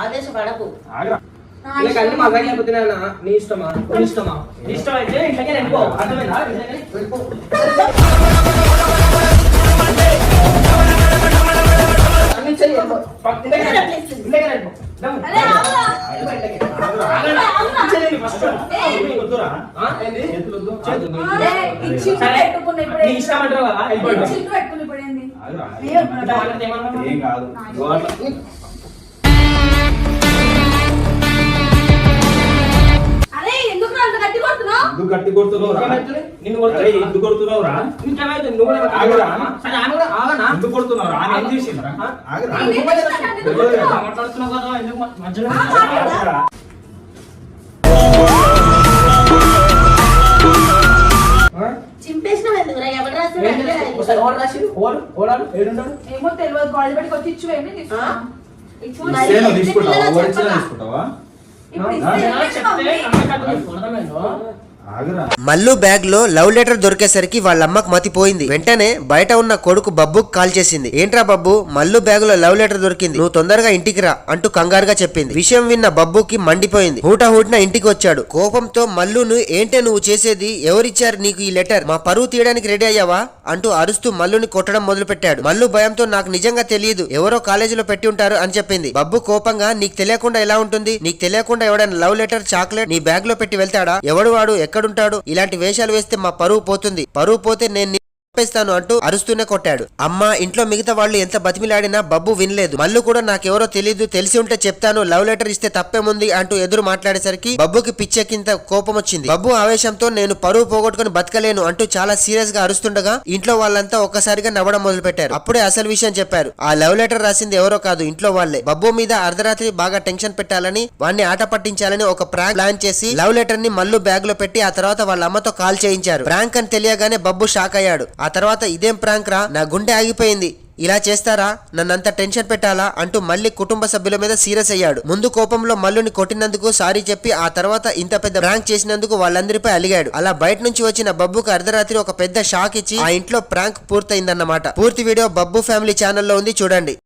ఆదేశపడకు. నీ ఇష్టమా ఇష్టం అయితే ఇంట్లోకి వెళ్ళిపో. అర్థమైందా? ఏం కాదు. గట్టి కొడుతున్నావు ఎందుకు కొడుతున్నావు రా? ఎందుకు కొడుతున్నావు? ఆమె ఏం చేసింది? మాట్లాడుతున్నావు కదా ఎందుకు మధ్యలో చింపేసినావు ఎందుకురా? ఎవరు రాశారు? ఏమో తెలియదు. కాలేజ్ బయటకు వచ్చి ఇచ్చివేయండి. తీసుకుంటావా? మల్లు బ్యాగ్ లో లవ్ లెటర్ దొరికేసరికి వాళ్ళమ్మకు మతిపోయింది. వెంటనే బయట ఉన్న కొడుకు బబ్బుకు కాల్ చేసింది. ఏంట్రా బబ్బు, మల్లు బ్యాగ్ లో లవ్ లెటర్ దొరికింది, నువ్వు తొందరగా ఇంటికి రా అంటూ కంగారుగా చెప్పింది. విషయం విన్న బబ్బుకి మండిపోయింది. హూటా ఇంటికి వచ్చాడు. కోపంతో మల్లును, ఏంటే నువ్వు చేసేది? ఎవరిచ్చారు నీకు ఈ లెటర్? మా పరువు తీయడానికి రెడీ అయ్యావా అంటూ అరుస్తూ మల్లుని కొట్టడం మొదలు పెట్టాడు. మల్లు భయంతో, నాకు నిజంగా తెలియదు, ఎవరో కాలేజీలో పెట్టి ఉంటారు అని చెప్పింది. బబ్బు కోపంగా, నీకు తెలియకుండా ఎలా ఉంటుంది? నీకు తెలియకుండా ఎవడైనా లవ్ లెటర్ చాక్లెట్ నీ బ్యాగ్ లో పెట్టి వెళ్తాడా? ఎవడు వాడు? ఎక్కడుంటాడు? ఇలాంటి వేషాలు వేస్తే మా పరువు పోతుంది, పరువు పోతే నేను స్తాను అంటూ అరుస్తూనే కొట్టాడు. అమ్మ ఇంట్లో మిగతా వాళ్ళు ఎంత బతిమిలాడినా బబ్బు వినలేదు. మల్లు కూడా నాకెవరో తెలీదు, తెలిసి ఉంటే చెప్తాను, లవ్ లెటర్ ఇస్తే తప్పేముంది అంటూ ఎదురు మాట్లాడేసరికి బబ్బుకి పిచ్చెక్కింత కోపం వచ్చింది. బబ్బు ఆవేశంతో, నేను పరువు పోగొట్టుకుని బతకలేను అంటూ చాలా సీరియస్ గా అరుస్తుండగా ఇంట్లో వాళ్ళంతా ఒక్కసారిగా నవ్వడం మొదలు పెట్టారు. అప్పుడే అసలు విషయం చెప్పారు. ఆ లవ్ లెటర్ రాసింది ఎవరో కాదు, ఇంట్లో వాళ్ళే. బబ్బు మీద అర్ధరాత్రి బాగా టెన్షన్ పెట్టాలని, వాడిని ఆట పట్టించాలని ఒక ప్రాంక్ ప్లాన్ చేసి లవ్ లెటర్ ని మల్లు బ్యాగ్ లో పెట్టి ఆ తర్వాత వాళ్ళ అమ్మతో కాల్ చేయించారు. ప్రాంక్ అని తెలియగానే బబ్బు షాక్ అయ్యాడు. ఆ తర్వాత, ఇదేం ప్రాంక్ రా, నా గుండె ఆగిపోయింది, ఇలా చేస్తారా, నన్నంత టెన్షన్ పెట్టాలా అంటూ మళ్ళీ కుటుంబ సభ్యుల మీద సీరియస్ అయ్యాడు. ముందు కోపంలో మల్లుని కొట్టినందుకు సారీ చెప్పి ఆ తర్వాత ఇంత పెద్ద ప్రాంక్ చేసినందుకు వాళ్ళందరిపై అలిగాడు. అలా బయట నుంచి వచ్చిన బబ్బుకు అర్ధరాత్రి ఒక పెద్ద షాక్ ఇచ్చి ఆ ఇంట్లో ప్రాంక్ పూర్తయిందన్నమాట. పూర్తి వీడియో బబ్బు ఫ్యామిలీ ఛానల్లో ఉంది, చూడండి.